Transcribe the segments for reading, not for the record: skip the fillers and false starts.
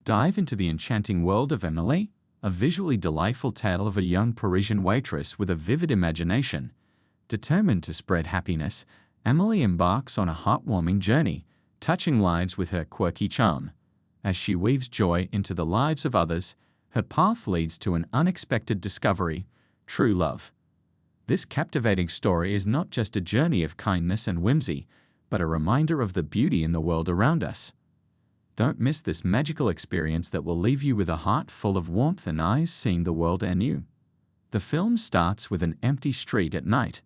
Dive into the enchanting world of Amélie, a visually delightful tale of a young Parisian waitress with a vivid imagination. Determined to spread happiness, Amélie embarks on a heartwarming journey, touching lives with her quirky charm. As she weaves joy into the lives of others, her path leads to an unexpected discovery: true love. This captivating story is not just a journey of kindness and whimsy, but a reminder of the beauty in the world around us. Don't miss this magical experience that will leave you with a heart full of warmth and eyes seeing the world anew. The film starts with an empty street at night.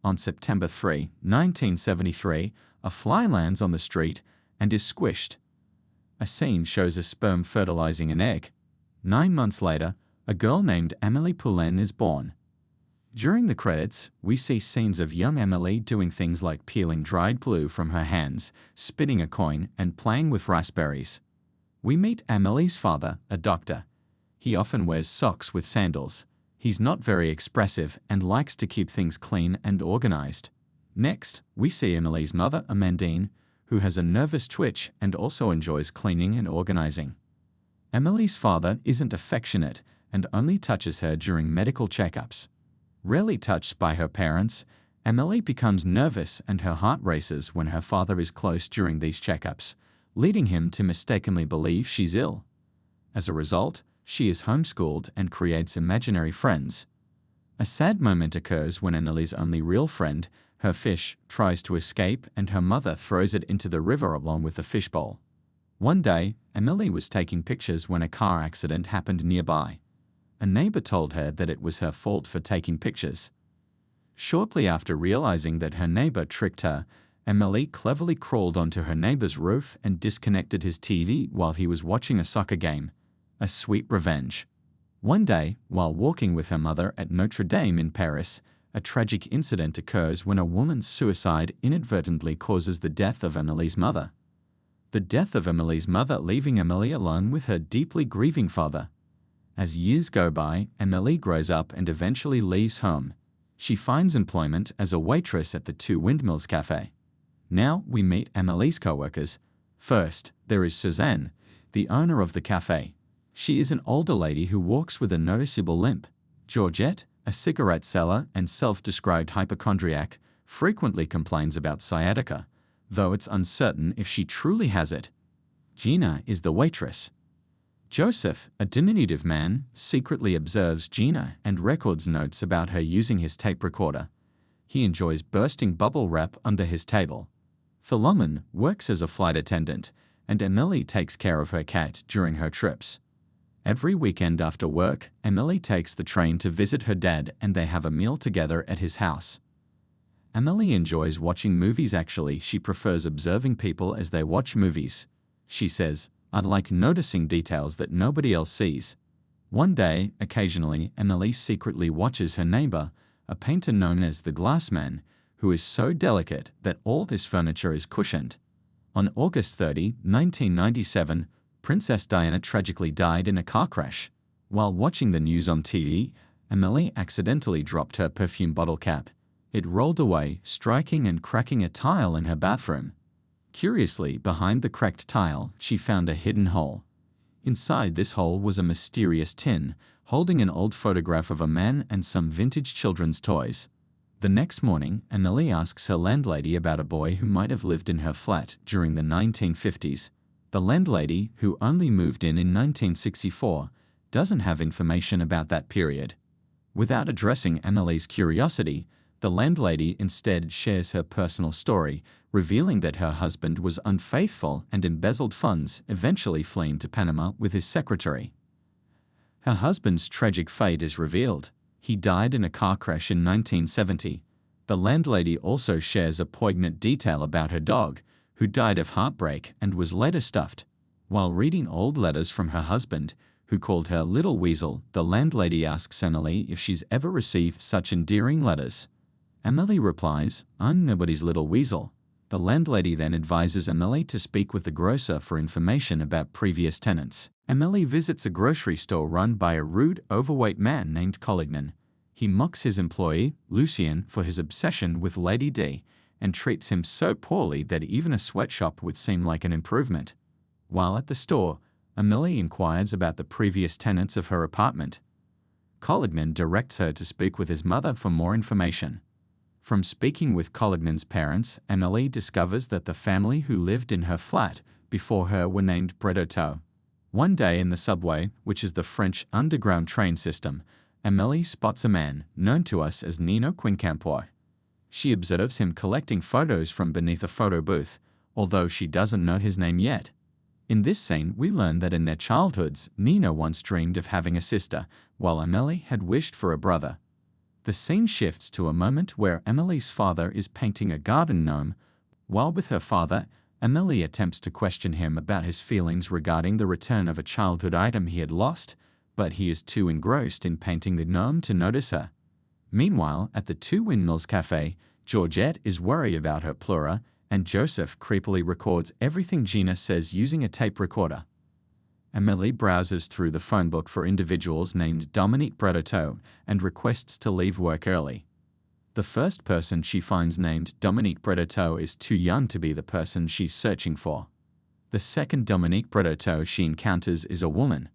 On September 3, 1973, a fly lands on the street and is squished. A scene shows a sperm fertilizing an egg. 9 months later, a girl named Amélie Poulain is born. During the credits, we see scenes of young Amélie doing things like peeling dried glue from her hands, spinning a coin, and playing with raspberries. We meet Amélie's father, a doctor. He often wears socks with sandals. He's not very expressive and likes to keep things clean and organized. Next, we see Amélie's mother, Amandine, who has a nervous twitch and also enjoys cleaning and organizing. Amélie's father isn't affectionate and only touches her during medical checkups. Rarely touched by her parents, Amélie becomes nervous and her heart races when her father is close during these checkups, leading him to mistakenly believe she's ill. As a result, she is homeschooled and creates imaginary friends. A sad moment occurs when Amélie's only real friend, her fish, tries to escape and her mother throws it into the river along with the fishbowl. One day, Amélie was taking pictures when a car accident happened nearby. A neighbor told her that it was her fault for taking pictures. Shortly after realizing that her neighbor tricked her, Amélie cleverly crawled onto her neighbor's roof and disconnected his TV while he was watching a soccer game. A sweet revenge. One day, while walking with her mother at Notre Dame in Paris, a tragic incident occurs when a woman's suicide inadvertently causes the death of Amélie's mother. The death of Amélie's mother leaving Amélie alone with her deeply grieving father. As years go by, Amélie grows up and eventually leaves home. She finds employment as a waitress at the Two Windmills cafe. Now we meet Amélie's co-workers. First, there is Suzanne, the owner of the cafe. She is an older lady who walks with a noticeable limp. Georgette, a cigarette seller and self-described hypochondriac, frequently complains about sciatica, though it's uncertain if she truly has it. Gina is the waitress. Joseph, a diminutive man, secretly observes Gina and records notes about her using his tape recorder. He enjoys bursting bubble wrap under his table. Philemon works as a flight attendant, and Amélie takes care of her cat during her trips. Every weekend after work, Amélie takes the train to visit her dad and they have a meal together at his house. Amélie enjoys watching movies. Actually, she prefers observing people as they watch movies. She says, "I like noticing details that nobody else sees." One day, occasionally, Amélie secretly watches her neighbor, a painter known as the Glassman, who is so delicate that all his furniture is cushioned. On August 30, 1997, Princess Diana tragically died in a car crash. While watching the news on TV, Amélie accidentally dropped her perfume bottle cap. It rolled away, striking and cracking a tile in her bathroom. Curiously, behind the cracked tile, she found a hidden hole. Inside this hole was a mysterious tin, holding an old photograph of a man and some vintage children's toys. The next morning, Amélie asks her landlady about a boy who might have lived in her flat during the 1950s. The landlady, who only moved in 1964, doesn't have information about that period. Without addressing Amélie's curiosity, the landlady instead shares her personal story, revealing that her husband was unfaithful and embezzled funds, eventually fleeing to Panama with his secretary. Her husband's tragic fate is revealed. He died in a car crash in 1970. The landlady also shares a poignant detail about her dog, who died of heartbreak and was later stuffed. While reading old letters from her husband, who called her Little Weasel, the landlady asks Amélie if she's ever received such endearing letters. Amélie replies, "I'm nobody's little weasel." The landlady then advises Amélie to speak with the grocer for information about previous tenants. Amélie visits a grocery store run by a rude, overweight man named Collignon. He mocks his employee, Lucien, for his obsession with Lady D, and treats him so poorly that even a sweatshop would seem like an improvement. While at the store, Amélie inquires about the previous tenants of her apartment. Collignon directs her to speak with his mother for more information. From speaking with Collignon's parents, Amélie discovers that the family who lived in her flat before her were named Bretodeau. One day in the subway, which is the French underground train system, Amélie spots a man, known to us as Nino Quincampoix. She observes him collecting photos from beneath a photo booth, although she doesn't know his name yet. In this scene, we learn that in their childhoods, Nino once dreamed of having a sister, while Amélie had wished for a brother. The scene shifts to a moment where Amélie's father is painting a garden gnome. While with her father, Amélie attempts to question him about his feelings regarding the return of a childhood item he had lost, but he is too engrossed in painting the gnome to notice her. Meanwhile, at the Two Windmills cafe, Georgette is worried about her pleura, and Joseph creepily records everything Gina says using a tape recorder. Amélie browses through the phone book for individuals named Dominique Bretodeau and requests to leave work early. The first person she finds named Dominique Bretodeau is too young to be the person she's searching for. The second Dominique Bretodeau she encounters is a woman.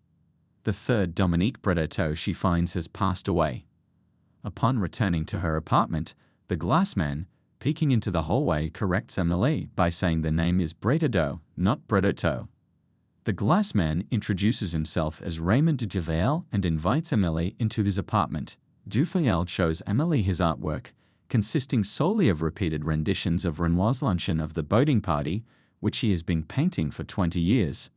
The third Dominique Bretodeau she finds has passed away. Upon returning to her apartment, the glassman, peeking into the hallway, corrects Amélie by saying the name is Bretodeau, not Bretodeau. The glassman introduces himself as Raymond Dufayel and invites Amélie into his apartment. Dufayel shows Amélie his artwork, consisting solely of repeated renditions of Renoir's Luncheon of the Boating Party, which he has been painting for 20 years.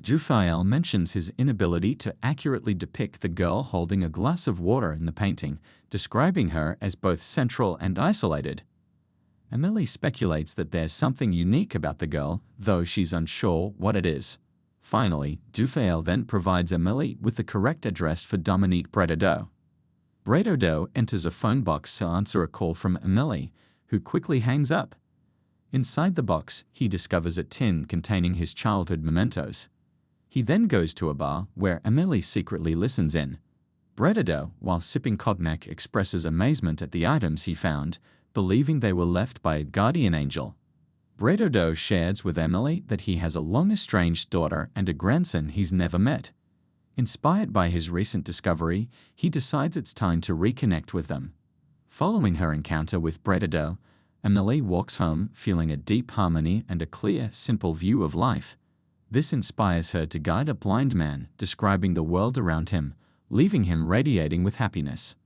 Dufayel mentions his inability to accurately depict the girl holding a glass of water in the painting, describing her as both central and isolated. Amélie speculates that there's something unique about the girl, though she's unsure what it is. Finally, Dufayel then provides Amélie with the correct address for Dominique Bretodeau. Bretodeau enters a phone box to answer a call from Amélie, who quickly hangs up. Inside the box, he discovers a tin containing his childhood mementos. He then goes to a bar where Amélie secretly listens in. Bretodeau, while sipping cognac, expresses amazement at the items he found, believing they were left by a guardian angel. Bretodeau shares with Amélie that he has a long-estranged daughter and a grandson he's never met. Inspired by his recent discovery, he decides it's time to reconnect with them. Following her encounter with Bretodeau, Amélie walks home feeling a deep harmony and a clear, simple view of life. This inspires her to guide a blind man, describing the world around him, leaving him radiating with happiness.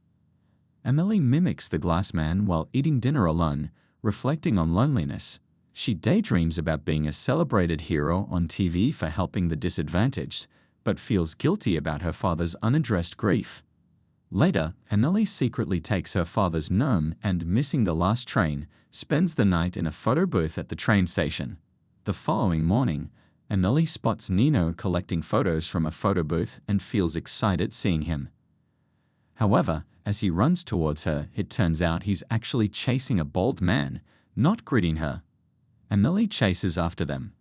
Amélie mimics the glass man while eating dinner alone, reflecting on loneliness. She daydreams about being a celebrated hero on TV for helping the disadvantaged, but feels guilty about her father's unaddressed grief. Later, Amélie secretly takes her father's gnome and, missing the last train, spends the night in a photo booth at the train station. The following morning, Amélie spots Nino collecting photos from a photo booth and feels excited seeing him. However, as he runs towards her, it turns out he's actually chasing a bald man, not greeting her. Amélie chases after them.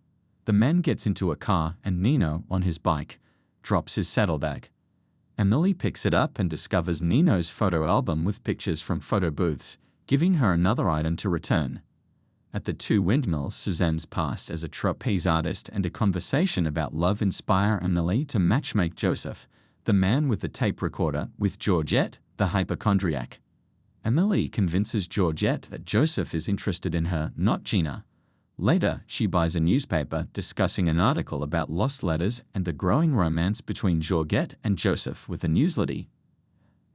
The man gets into a car and Nino, on his bike, drops his saddlebag. Amélie picks it up and discovers Nino's photo album with pictures from photo booths, giving her another item to return. At the Two Windmills, Suzanne's past as a trapeze artist and a conversation about love inspire Amélie to matchmake Joseph, the man with the tape recorder, with Georgette, the hypochondriac. Amélie convinces Georgette that Joseph is interested in her, not Gina. Later, she buys a newspaper discussing an article about lost letters and the growing romance between Georgette and Joseph with a newsletter.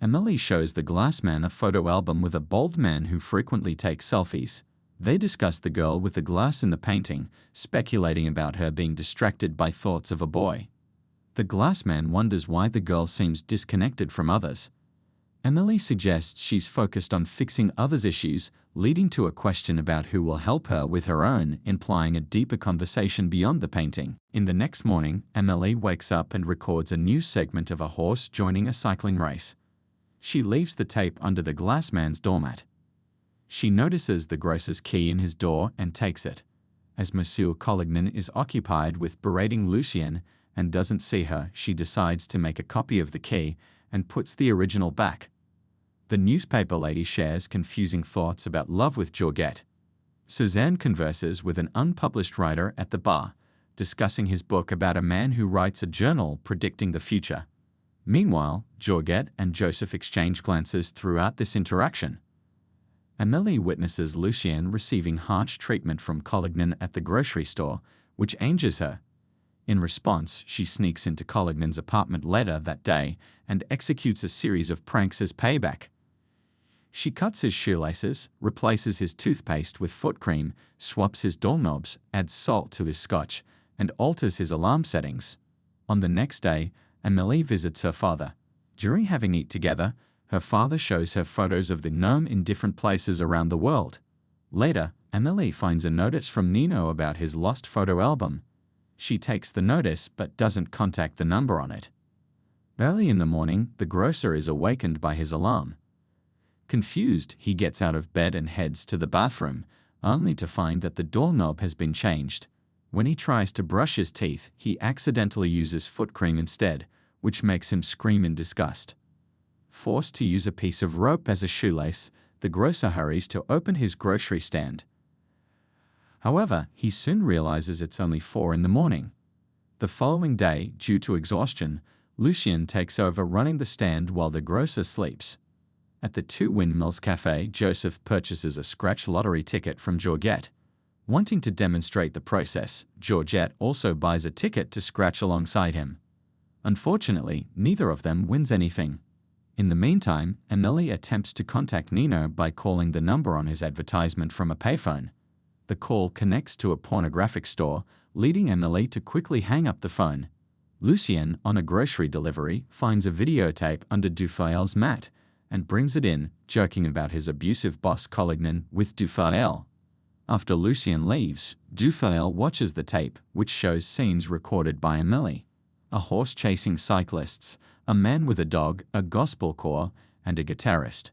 Amélie shows the glassman a photo album with a bald man who frequently takes selfies. They discuss the girl with the glass in the painting, speculating about her being distracted by thoughts of a boy. The glassman wonders why the girl seems disconnected from others. Amélie suggests she's focused on fixing others' issues, leading to a question about who will help her with her own, implying a deeper conversation beyond the painting. In the next morning, Amélie wakes up and records a new segment of a horse joining a cycling race. She leaves the tape under the glassman's doormat. She notices the grocer's key in his door and takes it. As Monsieur Collignon is occupied with berating Lucien and doesn't see her, she decides to make a copy of the key and puts the original back. The newspaper lady shares confusing thoughts about love with Georgette. Suzanne converses with an unpublished writer at the bar, discussing his book about a man who writes a journal predicting the future. Meanwhile, Georgette and Joseph exchange glances throughout this interaction. Amélie witnesses Lucien receiving harsh treatment from Collignon at the grocery store, which angers her. In response, she sneaks into Collignon's apartment later that day and executes a series of pranks as payback. She cuts his shoelaces, replaces his toothpaste with foot cream, swaps his doorknobs, adds salt to his scotch, and alters his alarm settings. On the next day, Amélie visits her father. During having eaten together, her father shows her photos of the gnome in different places around the world. Later, Amélie finds a notice from Nino about his lost photo album. She takes the notice but doesn't contact the number on it. Early in the morning, the grocer is awakened by his alarm. Confused, he gets out of bed and heads to the bathroom, only to find that the doorknob has been changed. When he tries to brush his teeth, he accidentally uses foot cream instead, which makes him scream in disgust. Forced to use a piece of rope as a shoelace, the grocer hurries to open his grocery stand. However, he soon realizes it's only 4 in the morning. The following day, due to exhaustion, Lucien takes over running the stand while the grocer sleeps. At the Two Windmills cafe, Joseph purchases a scratch lottery ticket from Georgette. Wanting to demonstrate the process, Georgette also buys a ticket to scratch alongside him. Unfortunately, neither of them wins anything. In the meantime, Amélie attempts to contact Nino by calling the number on his advertisement from a payphone. The call connects to a pornographic store, leading Amélie to quickly hang up the phone. Lucien, on a grocery delivery, finds a videotape under Dufayel's mat and brings it in, joking about his abusive boss Collignon with Dufayel. After Lucien leaves, Dufayel watches the tape, which shows scenes recorded by Amélie. A horse chasing cyclists, a man with a dog, a gospel choir, and a guitarist.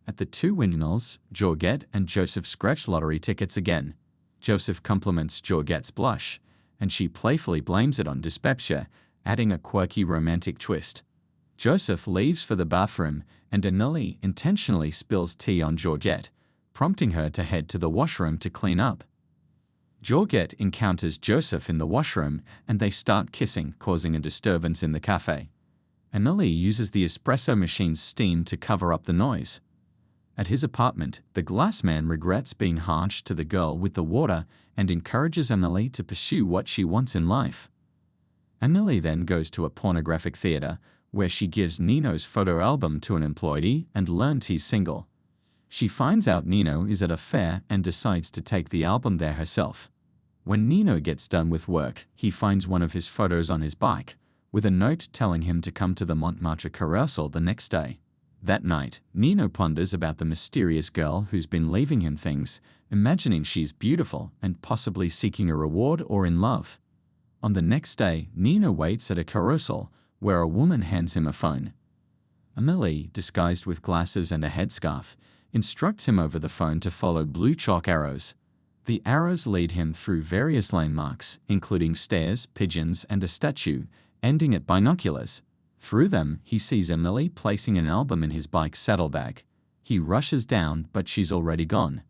At the Two Windmills, Georgette and Joseph scratch lottery tickets again. Joseph compliments Georgette's blush, and she playfully blames it on dyspepsia, adding a quirky romantic twist. Joseph leaves for the bathroom, and Amélie intentionally spills tea on Georgette, prompting her to head to the washroom to clean up. Georgette encounters Joseph in the washroom, and they start kissing, causing a disturbance in the cafe. Amélie uses the espresso machine's steam to cover up the noise. At his apartment, the glass man regrets being harsh to the girl with the water and encourages Amélie to pursue what she wants in life. Amélie then goes to a pornographic theater, where she gives Nino's photo album to an employee and learns he's single. She finds out Nino is at a fair and decides to take the album there herself. When Nino gets done with work, he finds one of his photos on his bike, with a note telling him to come to the Montmartre carousel the next day. That night, Nino ponders about the mysterious girl who's been leaving him things, imagining she's beautiful and possibly seeking a reward or in love. On the next day, Nino waits at a carousel, where a woman hands him a phone. Amélie, disguised with glasses and a headscarf, instructs him over the phone to follow blue chalk arrows. The arrows lead him through various landmarks, including stairs, pigeons, and a statue, ending at binoculars. Through them, he sees Amélie placing an album in his bike's saddlebag. He rushes down, but she's already gone.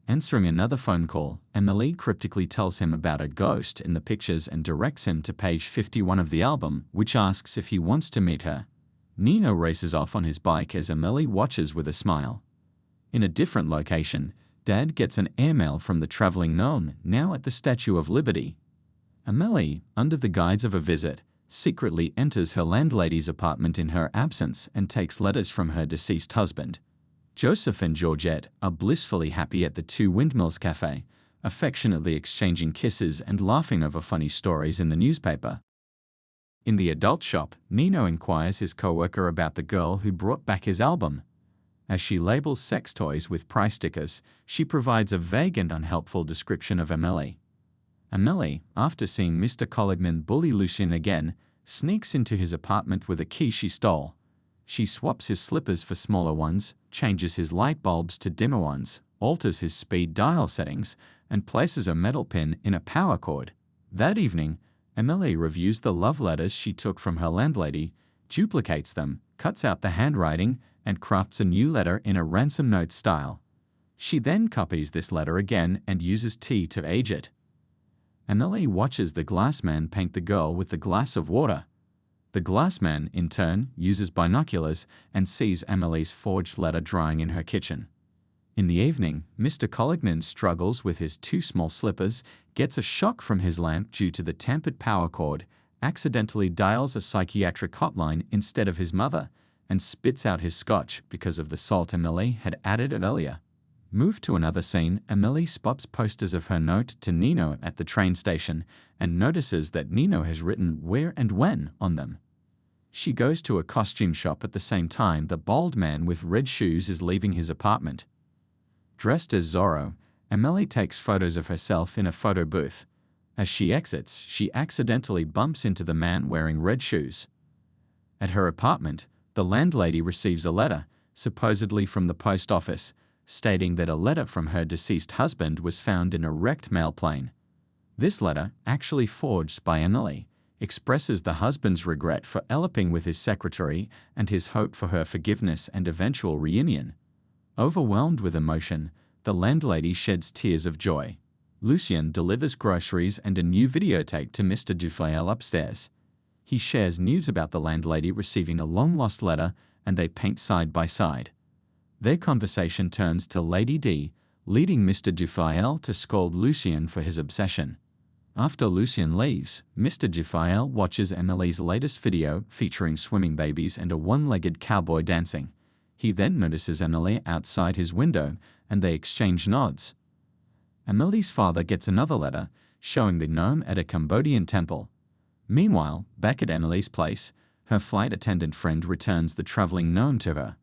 Answering another phone call, Amélie cryptically tells him about a ghost in the pictures and directs him to page 51 of the album, which asks if he wants to meet her. Nino races off on his bike as Amélie watches with a smile. In a different location, Dad gets an airmail from the traveling gnome, now at the Statue of Liberty. Amélie, under the guise of a visit, secretly enters her landlady's apartment in her absence and takes letters from her deceased husband. Joseph and Georgette are blissfully happy at the Two Windmills cafe, affectionately exchanging kisses and laughing over funny stories in the newspaper. In the adult shop, Nino inquires his co-worker about the girl who brought back his album. As she labels sex toys with price stickers, she provides a vague and unhelpful description of Amélie. Amélie, after seeing Mr. Collignon bully Lucien again, sneaks into his apartment with a key she stole. She swaps his slippers for smaller ones, changes his light bulbs to dimmer ones, alters his speed dial settings, and places a metal pin in a power cord. That evening, Amélie reviews the love letters she took from her landlady, duplicates them, cuts out the handwriting, and crafts a new letter in a ransom note style. She then copies this letter again and uses tea to age it. Amélie watches the glassman paint the girl with the glass of water. The glassman, in turn, uses binoculars and sees Amélie's forged letter drying in her kitchen. In the evening, Mr. Collignon struggles with his two small slippers, gets a shock from his lamp due to the tampered power cord, accidentally dials a psychiatric hotline instead of his mother, and spits out his scotch because of the salt Amélie had added earlier. Move to another scene. Amélie spots posters of her note to Nino at the train station and notices that Nino has written where and when on them. She goes to a costume shop at the same time the bald man with red shoes is leaving his apartment. Dressed as Zorro, Amélie takes photos of herself in a photo booth. As she exits, she accidentally bumps into the man wearing red shoes. At her apartment, the landlady receives a letter, supposedly from the post office, stating that a letter from her deceased husband was found in a wrecked mail plane. This letter, actually forged by Amélie, expresses the husband's regret for eloping with his secretary and his hope for her forgiveness and eventual reunion. Overwhelmed with emotion, the landlady sheds tears of joy. Lucien delivers groceries and a new videotape to Mr. Dufayel upstairs. He shares news about the landlady receiving a long-lost letter, and they paint side by side. Their conversation turns to Lady D, leading Mr. Dufayel to scold Lucien for his obsession. After Lucien leaves, Mr. Dufayel watches Amélie's latest video featuring swimming babies and a one-legged cowboy dancing. He then notices Amélie outside his window, and they exchange nods. Amélie's father gets another letter, showing the gnome at a Cambodian temple. Meanwhile, back at Amélie's place, her flight attendant friend returns the traveling gnome to her.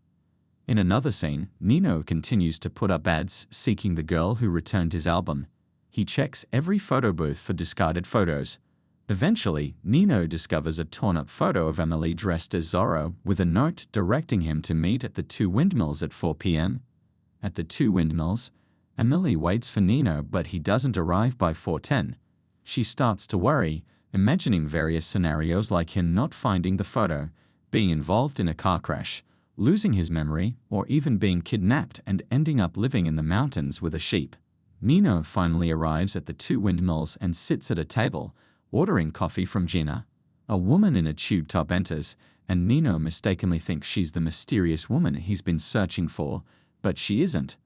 In another scene, Nino continues to put up ads seeking the girl who returned his album. He checks every photo booth for discarded photos. Eventually, Nino discovers a torn-up photo of Amélie dressed as Zorro with a note directing him to meet at the Two Windmills at 4 p.m. At the Two Windmills, Amélie waits for Nino, but he doesn't arrive by 4:10. She starts to worry, imagining various scenarios like him not finding the photo, being involved in a car crash, losing his memory, or even being kidnapped and ending up living in the mountains with a sheep. Nino finally arrives at the Two Windmills and sits at a table, ordering coffee from Gina. A woman in a tube top enters, and Nino mistakenly thinks she's the mysterious woman he's been searching for, but she isn't.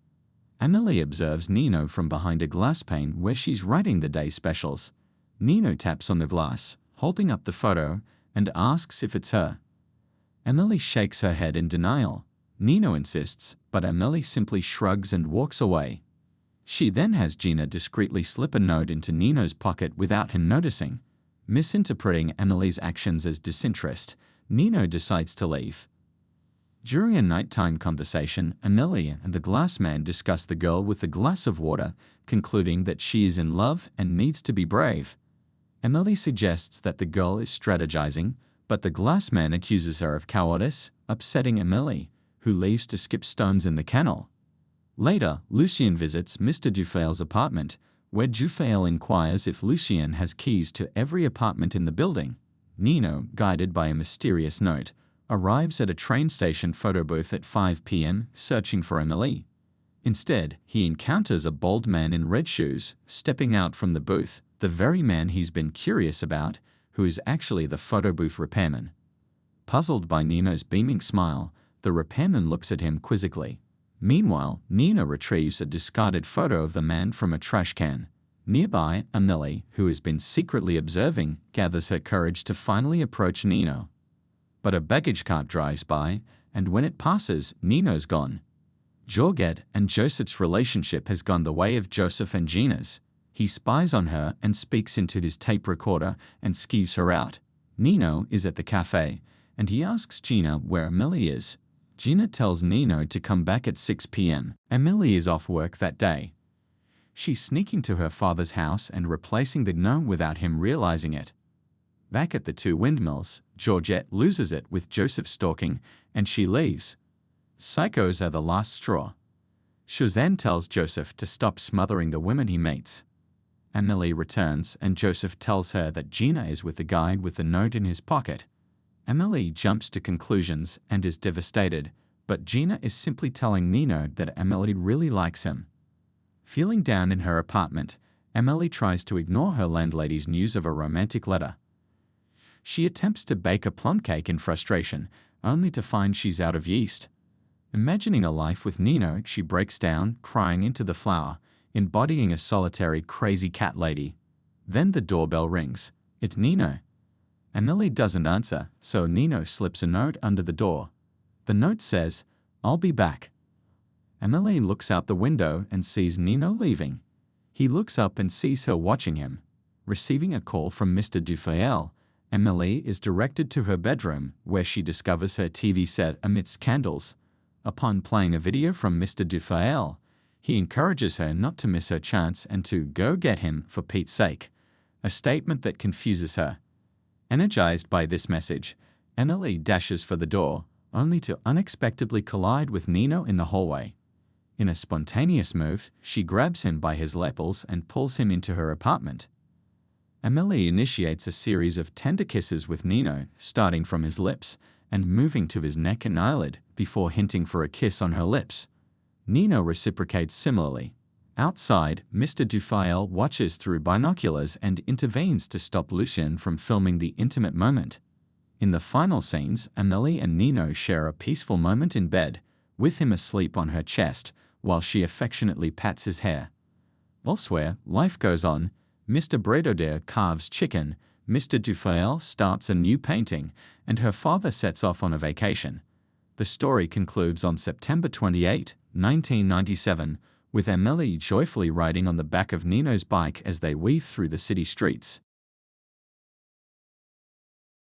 Amélie observes Nino from behind a glass pane where she's writing the day specials. Nino taps on the glass, holding up the photo, and asks if it's her. Amélie shakes her head in denial. Nino insists, but Amélie simply shrugs and walks away. She then has Gina discreetly slip a note into Nino's pocket without him noticing. Misinterpreting Amélie's actions as disinterest, Nino decides to leave. During a nighttime conversation, Amélie and the glass man discuss the girl with the glass of water, concluding that she is in love and needs to be brave. Amélie suggests that the girl is strategizing, but the glass man accuses her of cowardice, upsetting Amélie, who leaves to skip stones in the canal. Later, Lucien visits Mr. Dufayel's apartment, where Dufayel inquires if Lucien has keys to every apartment in the building. Nino, guided by a mysterious note, arrives at a train station photo booth at 5 p.m. searching for Amélie. Instead, he encounters a bald man in red shoes, stepping out from the booth, the very man he's been curious about, who is actually the photo booth repairman. Puzzled by Nino's beaming smile, the repairman looks at him quizzically. Meanwhile, Nino retrieves a discarded photo of the man from a trash can. Nearby, Amélie, who has been secretly observing, gathers her courage to finally approach Nino. But a baggage cart drives by, and when it passes, Nino's gone. Georgette and Joseph's relationship has gone the way of Joseph and Gina's. He spies on her and speaks into his tape recorder and skeeves her out. Nino is at the cafe, and he asks Gina where Amélie is. Gina tells Nino to come back at 6 p.m. Amélie is off work that day. She's sneaking to her father's house and replacing the gnome without him realizing it. Back at the Two Windmills, Georgette loses it with Joseph stalking, and she leaves. Psychos are the last straw. Suzanne tells Joseph to stop smothering the women he meets. Amélie returns, and Joseph tells her that Gina is with the guy with the note in his pocket. Amélie jumps to conclusions and is devastated, but Gina is simply telling Nino that Amélie really likes him. Feeling down in her apartment, Amélie tries to ignore her landlady's news of a romantic letter. She attempts to bake a plum cake in frustration, only to find she's out of yeast. Imagining a life with Nino, she breaks down, crying into the flour, embodying a solitary, crazy cat lady. Then the doorbell rings. It's Nino. Amélie doesn't answer, so Nino slips a note under the door. The note says, "I'll be back." Amélie looks out the window and sees Nino leaving. He looks up and sees her watching him. Receiving a call from Mr. Dufayel, Amélie is directed to her bedroom, where she discovers her TV set amidst candles. Upon playing a video from Mr. Dufayel, he encourages her not to miss her chance and to go get him for Pete's sake, a statement that confuses her. Energized by this message, Amélie dashes for the door, only to unexpectedly collide with Nino in the hallway. In a spontaneous move, she grabs him by his lapels and pulls him into her apartment. Amélie initiates a series of tender kisses with Nino, starting from his lips and moving to his neck and eyelid before hinting for a kiss on her lips. Nino reciprocates similarly. Outside, Mr. Dufayel watches through binoculars and intervenes to stop Lucien from filming the intimate moment. In the final scenes, Amélie and Nino share a peaceful moment in bed, with him asleep on her chest, while she affectionately pats his hair. Elsewhere, life goes on. Mr. Bretodeau carves chicken, Mr. Dufayel starts a new painting, and her father sets off on a vacation. The story concludes on September 28, 1997, with Amélie joyfully riding on the back of Nino's bike as they weave through the city streets.